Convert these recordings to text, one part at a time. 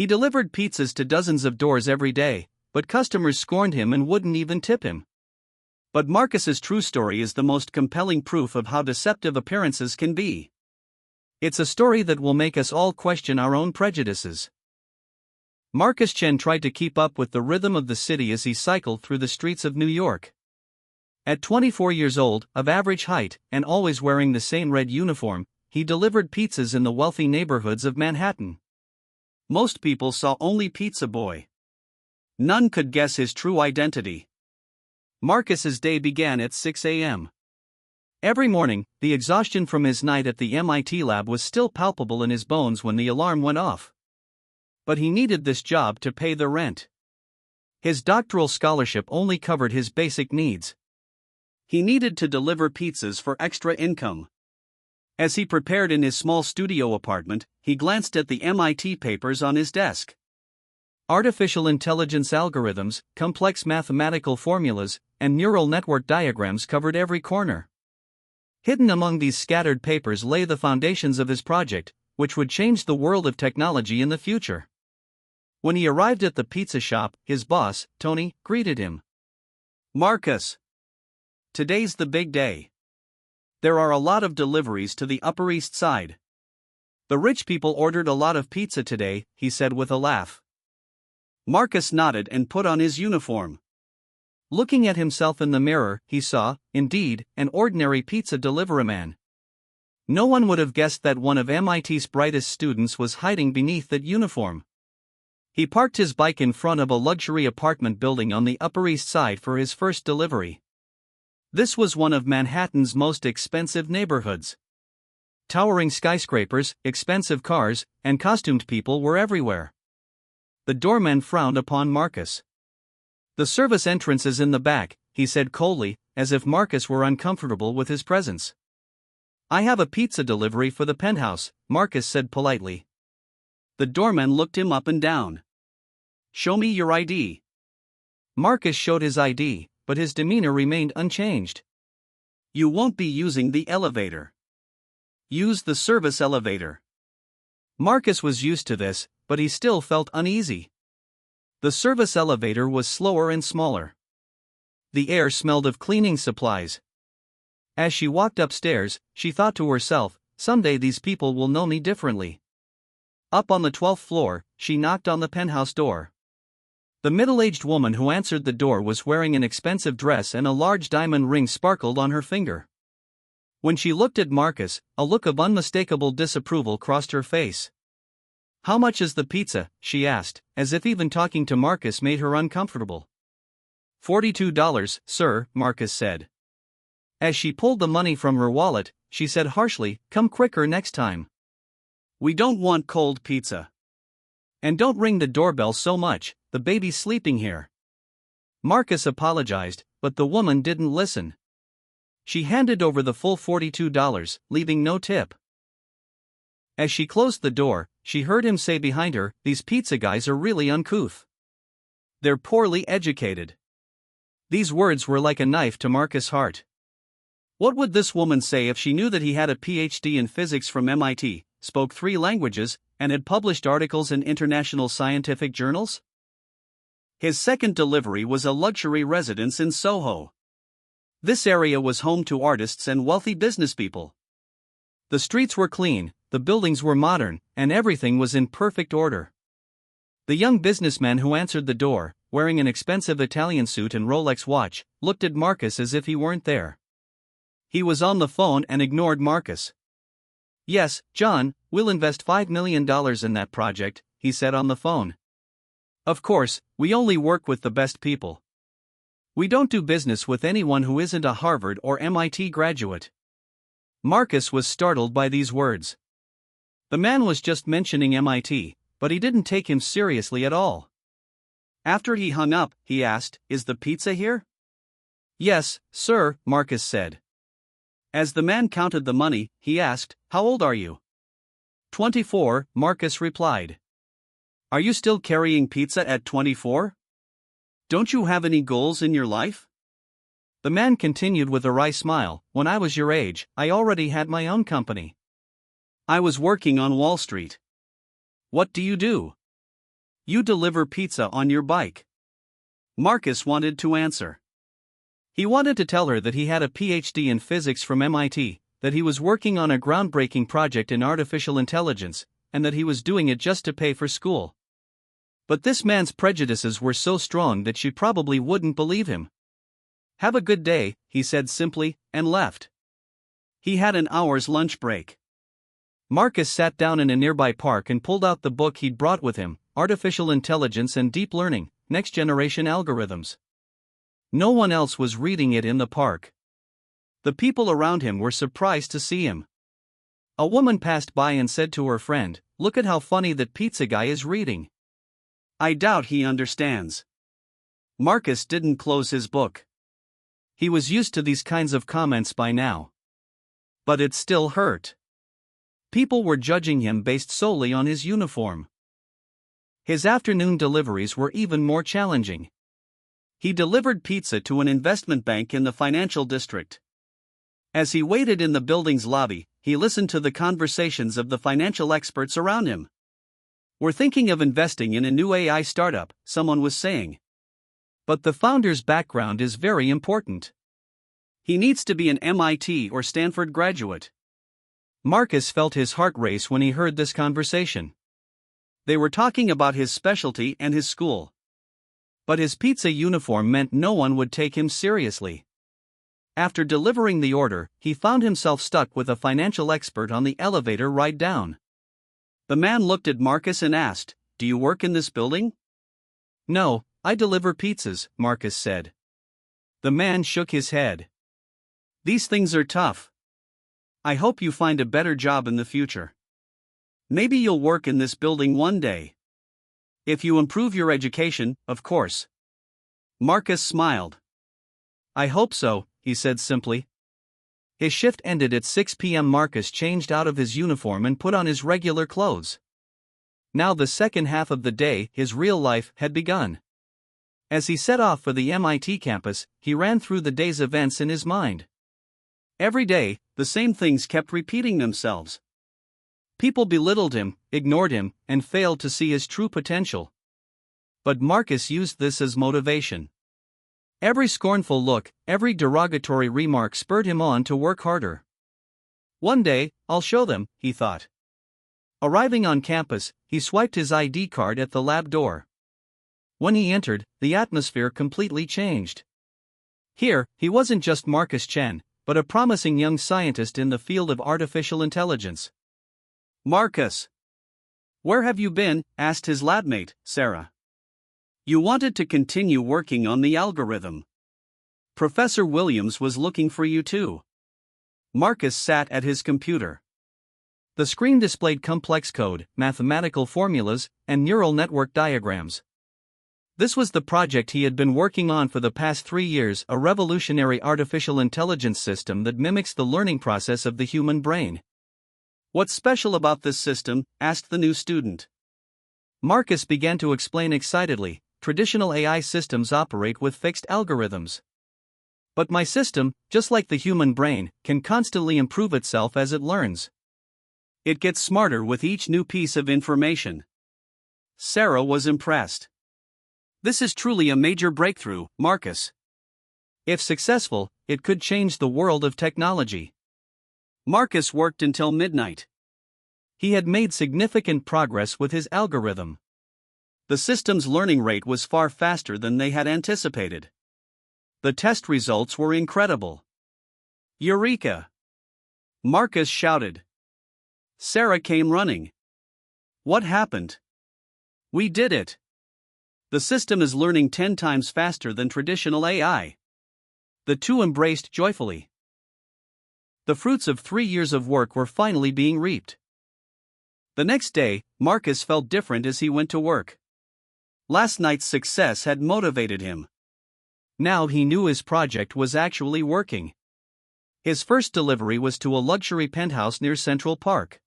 He delivered pizzas to dozens of doors every day, but customers scorned him and wouldn't even tip him. But Marcus's true story is the most compelling proof of how deceptive appearances can be. It's a story that will make us all question our own prejudices. Marcus Chen tried to keep up with the rhythm of the city as he cycled through the streets of New York. At 24 years old, of average height, and always wearing the same red uniform, he delivered pizzas in the wealthy neighborhoods of Manhattan. Most people saw only Pizza Boy. None could guess his true identity. Marcus's day began at 6 a.m. Every morning, the exhaustion from his night at the MIT lab was still palpable in his bones when the alarm went off. But he needed this job to pay the rent. His doctoral scholarship only covered his basic needs. He needed to deliver pizzas for extra income. As he prepared in his small studio apartment, he glanced at the MIT papers on his desk. Artificial intelligence algorithms, complex mathematical formulas, and neural network diagrams covered every corner. Hidden among these scattered papers lay the foundations of his project, which would change the world of technology in the future. When he arrived at the pizza shop, his boss, Tony, greeted him. "Marcus, today's the big day. There are a lot of deliveries to the Upper East Side. The rich people ordered a lot of pizza today," he said with a laugh. Marcus nodded and put on his uniform. Looking at himself in the mirror, he saw, indeed, an ordinary pizza deliveryman. No one would have guessed that one of MIT's brightest students was hiding beneath that uniform. He parked his bike in front of a luxury apartment building on the Upper East Side for his first delivery. This was one of Manhattan's most expensive neighborhoods. Towering skyscrapers, expensive cars, and costumed people were everywhere. The doorman frowned upon Marcus. "The service entrance is in the back," he said coldly, as if Marcus were uncomfortable with his presence. "I have a pizza delivery for the penthouse," Marcus said politely. The doorman looked him up and down. "Show me your ID." Marcus showed his ID, but his demeanor remained unchanged. "You won't be using the elevator. Use the service elevator." Marcus was used to this, but he still felt uneasy. The service elevator was slower and smaller. The air smelled of cleaning supplies. As she walked upstairs, she thought to herself, "Someday these people will know me differently." Up on the 12th floor, she knocked on the penthouse door. The middle-aged woman who answered the door was wearing an expensive dress and a large diamond ring sparkled on her finger. When she looked at Marcus, a look of unmistakable disapproval crossed her face. "How much is the pizza?" she asked, as if even talking to Marcus made her uncomfortable. $42, sir," Marcus said. As she pulled the money from her wallet, she said harshly, "Come quicker next time. We don't want cold pizza. And don't ring the doorbell so much, the baby's sleeping here." Marcus apologized, but the woman didn't listen. She handed over the full $42, leaving no tip. As she closed the door, she heard him say behind her, "These pizza guys are really uncouth. They're poorly educated." These words were like a knife to Marcus' heart. What would this woman say if she knew that he had a PhD in physics from MIT, spoke 3 languages, and had published articles in international scientific journals? His second delivery was a luxury residence in Soho. This area was home to artists and wealthy businesspeople. The streets were clean, the buildings were modern, and everything was in perfect order. The young businessman who answered the door, wearing an expensive Italian suit and Rolex watch, looked at Marcus as if he weren't there. He was on the phone and ignored Marcus. "Yes, John, we'll invest $5 million in that project," he said on the phone. "Of course, we only work with the best people. We don't do business with anyone who isn't a Harvard or MIT graduate." Marcus was startled by these words. The man was just mentioning MIT, but he didn't take him seriously at all. After he hung up, he asked, "Is the pizza here?" "Yes, sir," Marcus said. As the man counted the money, he asked, "How old are you?" 24, Marcus replied. "Are you still carrying pizza at 24? Don't you have any goals in your life?" The man continued with a wry smile, "When I was your age, I already had my own company. I was working on Wall Street." "What do you do?" You deliver pizza on your bike. Marcus wanted to answer. He wanted to tell her that he had a PhD in physics from MIT, that he was working on a groundbreaking project in artificial intelligence, and that he was doing it just to pay for school. But this man's prejudices were so strong that she probably wouldn't believe him. Have a good day, he said simply, and left. He had an hour's lunch break. Marcus sat down in a nearby park and pulled out the book he'd brought with him, Artificial Intelligence and Deep Learning, Next Generation Algorithms. No one else was reading it in the park. The people around him were surprised to see him. A woman passed by and said to her friend, "Look at how funny that pizza guy is reading. I doubt he understands." Marcus didn't close his book. He was used to these kinds of comments by now. But it still hurt. People were judging him based solely on his uniform. His afternoon deliveries were even more challenging. He delivered pizza to an investment bank in the financial district. As he waited in the building's lobby, he listened to the conversations of the financial experts around him. "We're thinking of investing in a new AI startup," someone was saying. "But the founder's background is very important. He needs to be an MIT or Stanford graduate." Marcus felt his heart race when he heard this conversation. They were talking about his specialty and his school. But his pizza uniform meant no one would take him seriously. After delivering the order, he found himself stuck with a financial expert on the elevator ride down. The man looked at Marcus and asked, "Do you work in this building?" "No, I deliver pizzas," Marcus said. The man shook his head. "These things are tough. I hope you find a better job in the future. Maybe you'll work in this building one day. If you improve your education, of course." Marcus smiled. "I hope so," he said simply. His shift ended at 6 p.m. Marcus changed out of his uniform and put on his regular clothes. Now the second half of the day, his real life, had begun. As he set off for the MIT campus, he ran through the day's events in his mind. Every day, the same things kept repeating themselves. People belittled him, ignored him, and failed to see his true potential. But Marcus used this as motivation. Every scornful look, every derogatory remark spurred him on to work harder. "One day, I'll show them," he thought. Arriving on campus, he swiped his ID card at the lab door. When he entered, the atmosphere completely changed. Here, he wasn't just Marcus Chen, but a promising young scientist in the field of artificial intelligence. "Marcus, where have you been?" asked his labmate, Sarah. "You wanted to continue working on the algorithm. Professor Williams was looking for you too." Marcus sat at his computer. The screen displayed complex code, mathematical formulas, and neural network diagrams. This was the project he had been working on for the past 3 years, a revolutionary artificial intelligence system that mimics the learning process of the human brain. "What's special about this system?" asked the new student. Marcus began to explain excitedly. "Traditional AI systems operate with fixed algorithms. But my system, just like the human brain, can constantly improve itself as it learns. It gets smarter with each new piece of information." Sarah was impressed. "This is truly a major breakthrough, Marcus. If successful, it could change the world of technology." Marcus worked until midnight. He had made significant progress with his algorithm. The system's learning rate was far faster than they had anticipated. The test results were incredible. "Eureka!" Marcus shouted. Sarah came running. "What happened?" "We did it. The system is learning 10 times faster than traditional AI." The two embraced joyfully. The fruits of 3 years of work were finally being reaped. The next day, Marcus felt different as he went to work. Last night's success had motivated him. Now he knew his project was actually working. His first delivery was to a luxury penthouse near Central Park.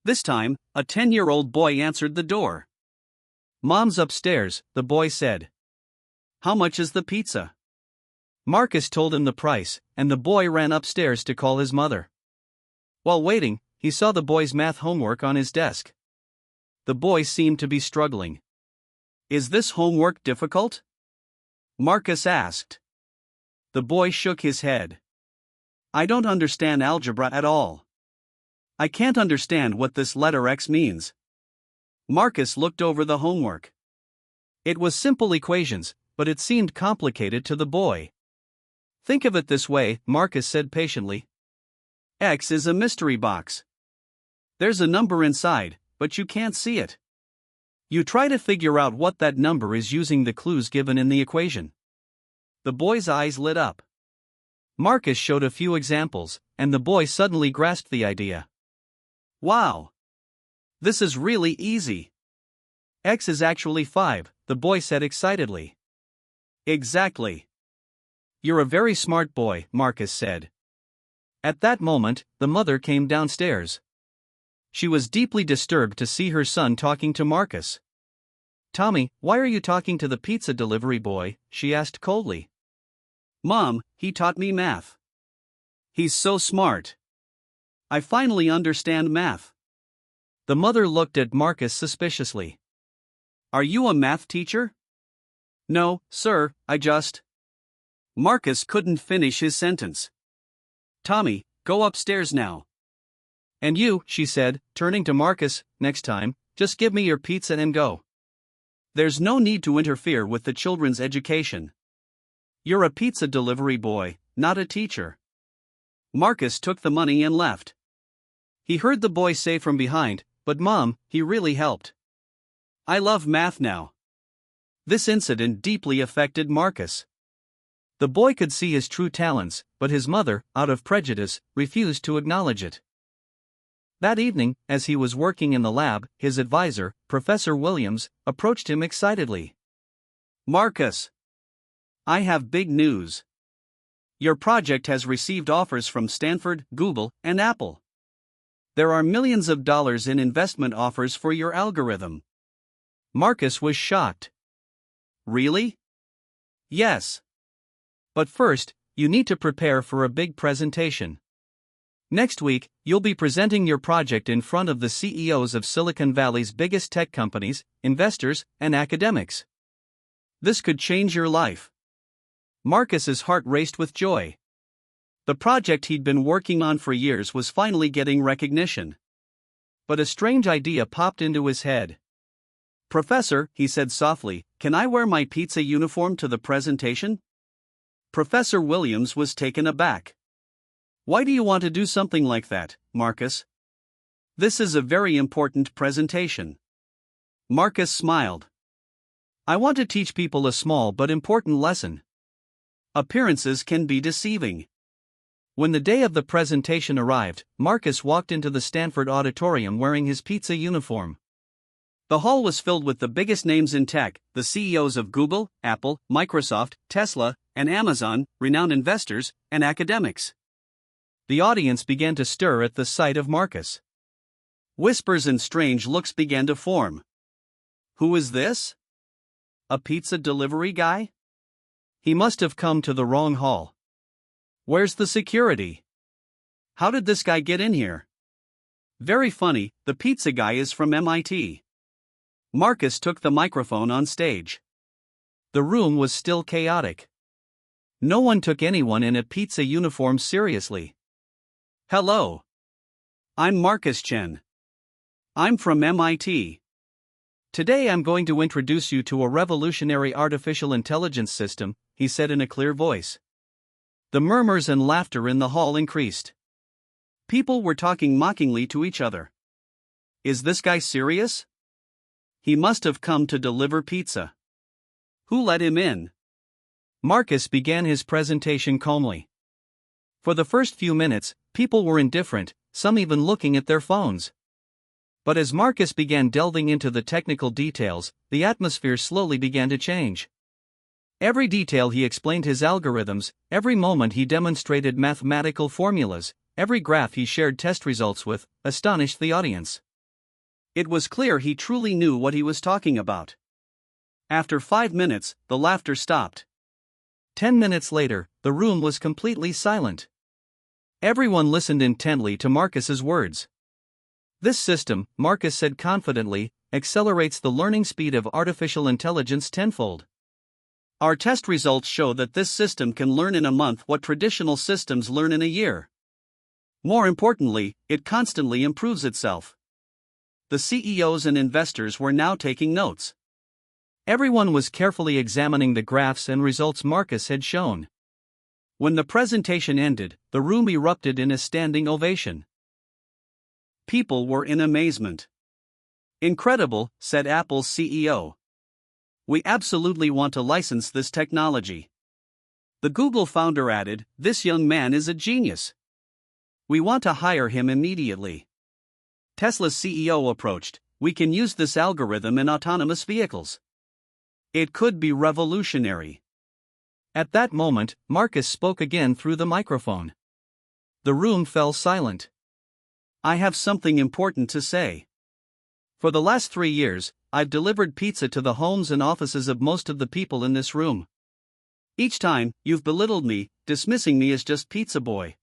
This time, a 10-year-old boy answered the door. "Mom's upstairs," the boy said. "How much is the pizza?" Marcus told him the price, and the boy ran upstairs to call his mother. While waiting, he saw the boy's math homework on his desk. The boy seemed to be struggling. Is this homework difficult? Marcus asked. The boy shook his head. I don't understand algebra at all. I can't understand what this letter X means. Marcus looked over the homework. It was simple equations, but it seemed complicated to the boy. Think of it this way, Marcus said patiently. X is a mystery box. There's a number inside, but you can't see it. You try to figure out what that number is using the clues given in the equation. The boy's eyes lit up. Marcus showed a few examples, and the boy suddenly grasped the idea. Wow! This is really easy. X is actually 5, the boy said excitedly. Exactly. You're a very smart boy, Marcus said. At that moment, the mother came downstairs. She was deeply disturbed to see her son talking to Marcus. Tommy, why are you talking to the pizza delivery boy? She asked coldly. Mom, he taught me math. He's so smart. I finally understand math. The mother looked at Marcus suspiciously. Are you a math teacher? No, sir, I just... Marcus couldn't finish his sentence. Tommy, go upstairs now. And you, she said, turning to Marcus, next time, just give me your pizza and go. There's no need to interfere with the children's education. You're a pizza delivery boy, not a teacher. Marcus took the money and left. He heard the boy say from behind, but Mom, he really helped. I love math now. This incident deeply affected Marcus. The boy could see his true talents, but his mother, out of prejudice, refused to acknowledge it. That evening, as he was working in the lab, his advisor, Professor Williams, approached him excitedly. Marcus! I have big news. Your project has received offers from Stanford, Google, and Apple. There are millions of dollars in investment offers for your algorithm. Marcus was shocked. Really? Yes. But first, you need to prepare for a big presentation. Next week, you'll be presenting your project in front of the CEOs of Silicon Valley's biggest tech companies, investors, and academics. This could change your life. Marcus's heart raced with joy. The project he'd been working on for years was finally getting recognition. But a strange idea popped into his head. Professor, he said softly, can I wear my pizza uniform to the presentation? Professor Williams was taken aback. Why do you want to do something like that, Marcus? This is a very important presentation. Marcus smiled. I want to teach people a small but important lesson. Appearances can be deceiving. When the day of the presentation arrived, Marcus walked into the Stanford auditorium wearing his pizza uniform. The hall was filled with the biggest names in tech, the CEOs of Google, Apple, Microsoft, Tesla, and Amazon, renowned investors, and academics. The audience began to stir at the sight of Marcus. Whispers and strange looks began to form. Who is this? A pizza delivery guy? He must have come to the wrong hall. Where's the security? How did this guy get in here? Very funny, the pizza guy is from MIT. Marcus took the microphone on stage. The room was still chaotic. No one took anyone in a pizza uniform seriously. Hello. I'm Marcus Chen. I'm from MIT. Today I'm going to introduce you to a revolutionary artificial intelligence system, he said in a clear voice. The murmurs and laughter in the hall increased. People were talking mockingly to each other. Is this guy serious? He must have come to deliver pizza. Who let him in? Marcus began his presentation calmly. For the first few minutes, people were indifferent, some even looking at their phones. But as Marcus began delving into the technical details, the atmosphere slowly began to change. Every detail he explained his algorithms, every moment he demonstrated mathematical formulas, every graph he shared test results with, astonished the audience. It was clear he truly knew what he was talking about. After 5 minutes, the laughter stopped. 10 minutes later, the room was completely silent. Everyone listened intently to Marcus's words. This system, Marcus said confidently, accelerates the learning speed of artificial intelligence tenfold. Our test results show that this system can learn in a month what traditional systems learn in a year. More importantly, it constantly improves itself. The CEOs and investors were now taking notes. Everyone was carefully examining the graphs and results Marcus had shown. When the presentation ended, the room erupted in a standing ovation. People were in amazement. "Incredible," said Apple's CEO. "We absolutely want to license this technology." The Google founder added, "This young man is a genius. We want to hire him immediately." Tesla's CEO approached, "We can use this algorithm in autonomous vehicles. It could be revolutionary." At that moment, Marcus spoke again through the microphone. The room fell silent. "I have something important to say. For the last 3 years, I've delivered pizza to the homes and offices of most of the people in this room. Each time, you've belittled me, dismissing me as just pizza boy.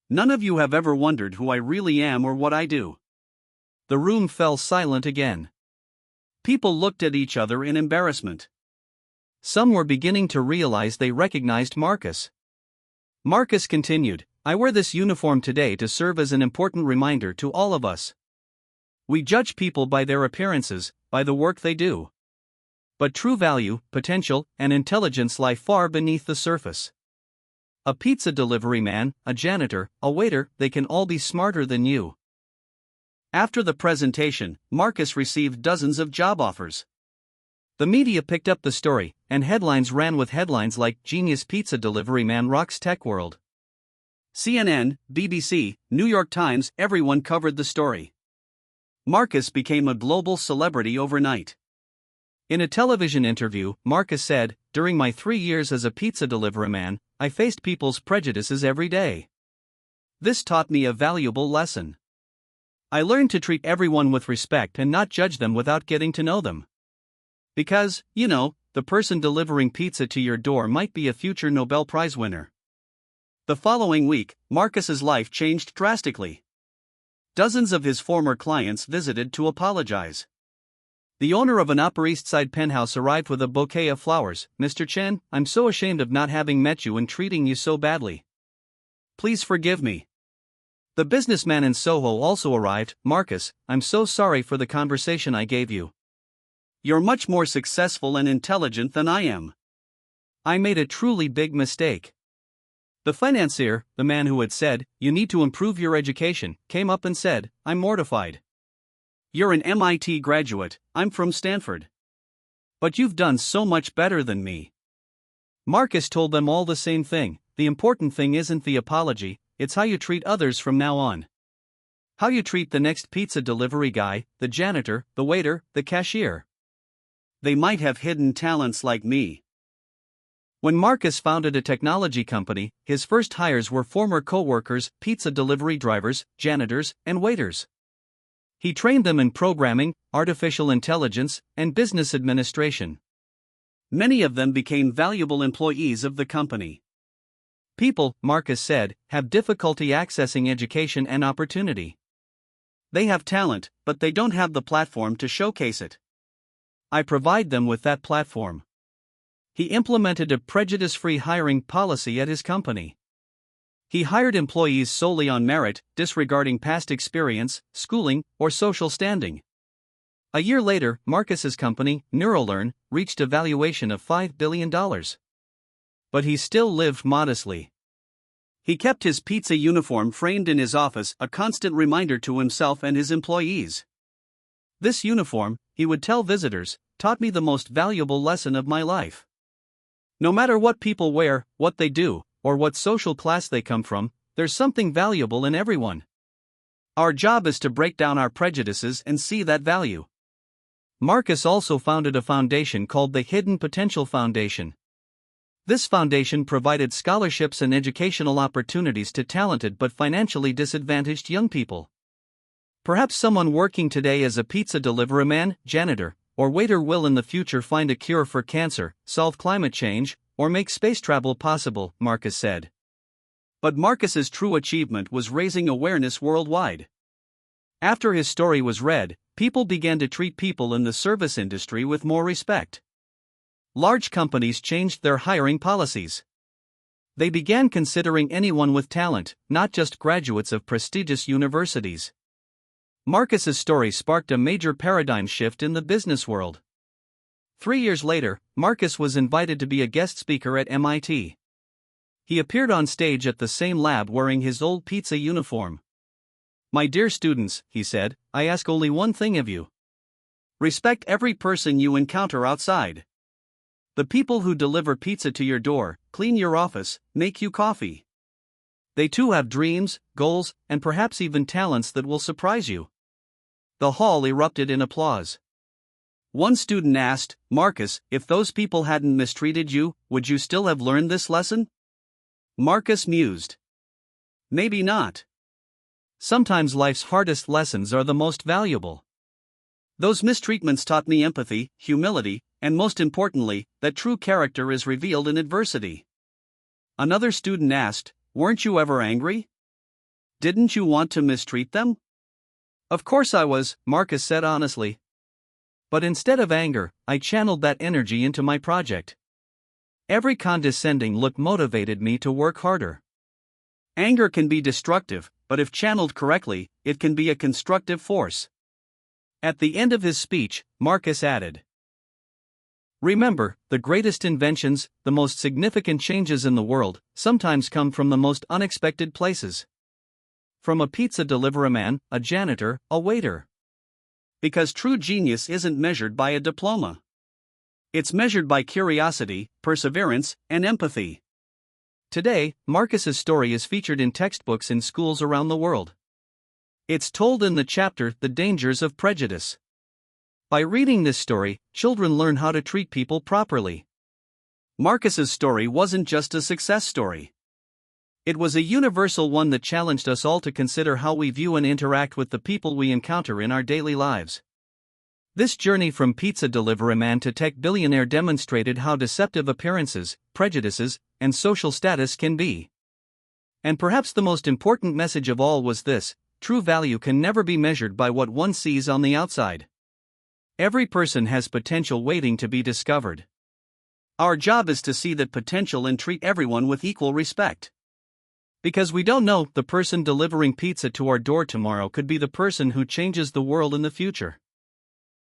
None of you have ever wondered who I really am or what I do." The room fell silent again. People looked at each other in embarrassment. Some were beginning to realize they recognized Marcus. Marcus continued, "I wear this uniform today to serve as an important reminder to all of us. We judge people by their appearances, by the work they do. But true value, potential, and intelligence lie far beneath the surface. A pizza delivery man, a janitor, a waiter, they can all be smarter than you." After the presentation, Marcus received dozens of job offers. The media picked up the story, and headlines ran with headlines like "Genius Pizza Delivery Man Rocks Tech World." CNN, BBC, New York Times, everyone covered the story. Marcus became a global celebrity overnight. In a television interview, Marcus said, "During my 3 years as a pizza delivery man, I faced people's prejudices every day. This taught me a valuable lesson. I learned to treat everyone with respect and not judge them without getting to know them. Because, the person delivering pizza to your door might be a future Nobel Prize winner." The following week, Marcus's life changed drastically. Dozens of his former clients visited to apologize. The owner of an Upper East Side penthouse arrived with a bouquet of flowers. "Mr. Chen, I'm so ashamed of not having met you and treating you so badly. Please forgive me." The businessman in Soho also arrived. "Marcus, I'm so sorry for the conversation I gave you. You're much more successful and intelligent than I am. I made a truly big mistake." The financier, the man who had said, "You need to improve your education," came up and said, "I'm mortified. You're an MIT graduate, I'm from Stanford. But you've done so much better than me." Marcus told them all the same thing: the important thing isn't the apology, it's how you treat others from now on. How you treat the next pizza delivery guy, the janitor, the waiter, the cashier. They might have hidden talents like me. When Marcus founded a technology company, his first hires were former co-workers, pizza delivery drivers, janitors, and waiters. He trained them in programming, artificial intelligence, and business administration. Many of them became valuable employees of the company. People, Marcus said, have difficulty accessing education and opportunity. They have talent, but they don't have the platform to showcase it. I provide them with that platform. He implemented a prejudice-free hiring policy at his company. He hired employees solely on merit, disregarding past experience, schooling, or social standing. A year later, Marcus's company, NeuroLearn, reached a valuation of $5 billion. But he still lived modestly. He kept his pizza uniform framed in his office, a constant reminder to himself and his employees. "This uniform," he would tell visitors, "taught me the most valuable lesson of my life. No matter what people wear, what they do, or what social class they come from, there's something valuable in everyone. Our job is to break down our prejudices and see that value." Marcus also founded a foundation called the Hidden Potential Foundation. This foundation provided scholarships and educational opportunities to talented but financially disadvantaged young people. Perhaps someone working today as a pizza delivery man, janitor, or waiter will in the future find a cure for cancer, solve climate change, or make space travel possible, Marcus said. But Marcus's true achievement was raising awareness worldwide. After his story was read, people began to treat people in the service industry with more respect. Large companies changed their hiring policies. They began considering anyone with talent, not just graduates of prestigious universities. Marcus's story sparked a major paradigm shift in the business world. 3 years later, Marcus was invited to be a guest speaker at MIT. He appeared on stage at the same lab wearing his old pizza uniform. "My dear students," he said, "I ask only one thing of you. Respect every person you encounter outside. The people who deliver pizza to your door, clean your office, make you coffee. They too have dreams, goals, and perhaps even talents that will surprise you." The hall erupted in applause. One student asked, "Marcus, if those people hadn't mistreated you, would you still have learned this lesson?" Marcus mused. "Maybe not. Sometimes life's hardest lessons are the most valuable. Those mistreatments taught me empathy, humility, and most importantly, that true character is revealed in adversity." Another student asked, "Weren't you ever angry? Didn't you want to mistreat them?" "Of course I was," Marcus said honestly. "But instead of anger, I channeled that energy into my project. Every condescending look motivated me to work harder." Anger can be destructive, but if channeled correctly, it can be a constructive force. At the end of his speech, Marcus added, "Remember, the greatest inventions, the most significant changes in the world, sometimes come from the most unexpected places. From a pizza delivery man, a janitor, a waiter. Because true genius isn't measured by a diploma. It's measured by curiosity, perseverance, and empathy." Today, Marcus's story is featured in textbooks in schools around the world. It's told in the chapter "The Dangers of Prejudice." By reading this story, children learn how to treat people properly. Marcus's story wasn't just a success story. It was a universal one that challenged us all to consider how we view and interact with the people we encounter in our daily lives. This journey from pizza delivery man to tech billionaire demonstrated how deceptive appearances, prejudices, and social status can be. And perhaps the most important message of all was this: true value can never be measured by what one sees on the outside. Every person has potential waiting to be discovered. Our job is to see that potential and treat everyone with equal respect. Because we don't know, the person delivering pizza to our door tomorrow could be the person who changes the world in the future.